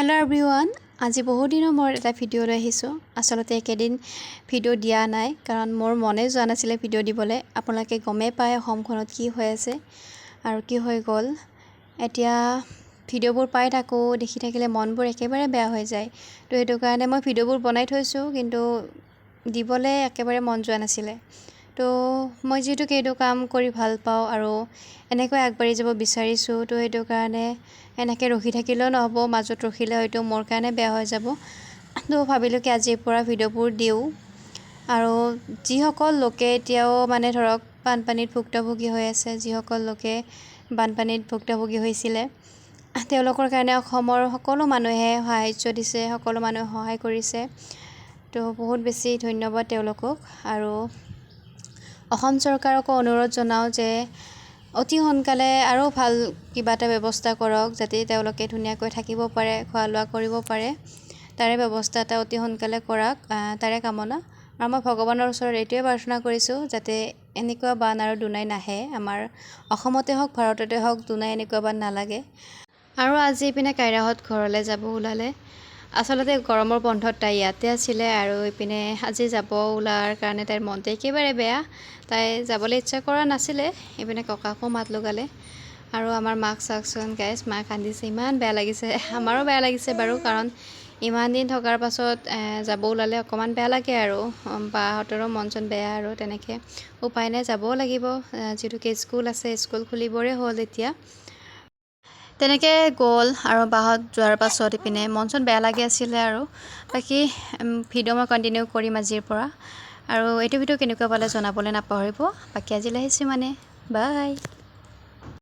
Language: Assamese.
হেল্ল' এভৰিৱান, আজি বহু দিনৰ মূৰত এটা ভিডিঅ' লৈ আহিছোঁ। আচলতে একেদিন ভিডিঅ' দিয়া নাই, কাৰণ মোৰ মনে যোৱা নাছিলে ভিডিঅ' দিবলৈ। আপোনালোকে গমেই পায় অসমখনত কি হৈ আছে আৰু কি হৈ গ'ল। এতিয়া ভিডিঅ'বোৰ পাই থাকোঁ, দেখি থাকিলে মনবোৰ একেবাৰে বেয়া হৈ যায়। তো সেইটো কাৰণে মই ভিডিঅ'বোৰ বনাই থৈছোঁ, কিন্তু দিবলৈ একেবাৰে মন যোৱা নাছিলে। তো মই যিহেতু এইটো কাম কৰি ভাল পাওঁ আৰু এনেকৈ আগবাঢ়ি যাব বিচাৰিছোঁ, তো সেইটো কাৰণে এনেকৈ ৰখি থাকিলেও নহ'ব, মাজত ৰখিলে হয়তো মোৰ কাৰণে বেয়া হৈ যাব। তো ভাবিলোঁ কি আজিৰ পৰা ভিডিঅ'বোৰ দিওঁ। আৰু যিসকল লোকে এতিয়াও ধৰক বানপানীত ভুক্তভোগী হৈ আছে, যিসকল লোকে বানপানীত ভুক্তভোগী হৈছিলে, তেওঁলোকৰ কাৰণে অসমৰ সকলো মানুহে সাহাৰ্য দিছে, সকলো মানুহে সহায় কৰিছে। তো বহুত বেছি ধন্যবাদ তেওঁলোকক। আৰু অসম চৰকাৰকো অনুৰোধ জনাওঁ যে অতি সোনকালে আৰু ভাল কিবা এটা ব্যৱস্থা কৰক, যাতে তেওঁলোকে ধুনীয়াকৈ থাকিব পাৰে, খোৱা লোৱা কৰিব পাৰে। তাৰে ব্যৱস্থা এটা অতি সোনকালে কৰক, তাৰে কামনা। আৰু মই ভগৱানৰ ওচৰত এইটোৱে প্ৰাৰ্থনা কৰিছোঁ যাতে এনেকুৱা বান আৰু দুনাই নাহে, আমাৰ অসমতে হওক ভাৰততে হওক দুনাই এনেকুৱা বান নালাগে। আৰু আজি ইপিনে কাইৰাহঁত ঘৰলৈ যাব ওলালে। আচলতে গৰমৰ বন্ধত তাই ইয়াতে আছিলে, আৰু ইপিনে আজি যাব ওলাৰ কাৰণে তাইৰ মনটো একেবাৰে বেয়া। তাই যাবলৈ ইচ্ছা কৰা নাছিলে। ইপিনে ককাকো মাত লগালে, আৰু আমাৰ মাক চাওকচোন গাইজ, মাক কান্দিছে, ইমান বেয়া লাগিছে। আমাৰো বেয়া লাগিছে বাৰু, কাৰণ ইমান দিন থকাৰ পাছত যাব ওলালে অকণমান বেয়া লাগে আৰু বাহঁতৰো মন চন বেয়া, আৰু তেনেকৈ উপায় নাই, যাবও লাগিব। যিহেতুকে স্কুল আছে, স্কুল খুলিবৰে হ'ল এতিয়া। তেনেকৈ গ'ল, আৰু বাহঁত যোৱাৰ পাছত ইপিনে মন চন বেয়া লাগি আছিলে। আৰু বাকী ভিডিঅ' মই কণ্টিনিউ কৰিম আজিৰ পৰা। আৰু এইটো ভিডিঅ' কেনেকুৱা পালে জনাবলৈ নাপাহৰিব। বাকী আজিলৈ আহিছোঁ বাই।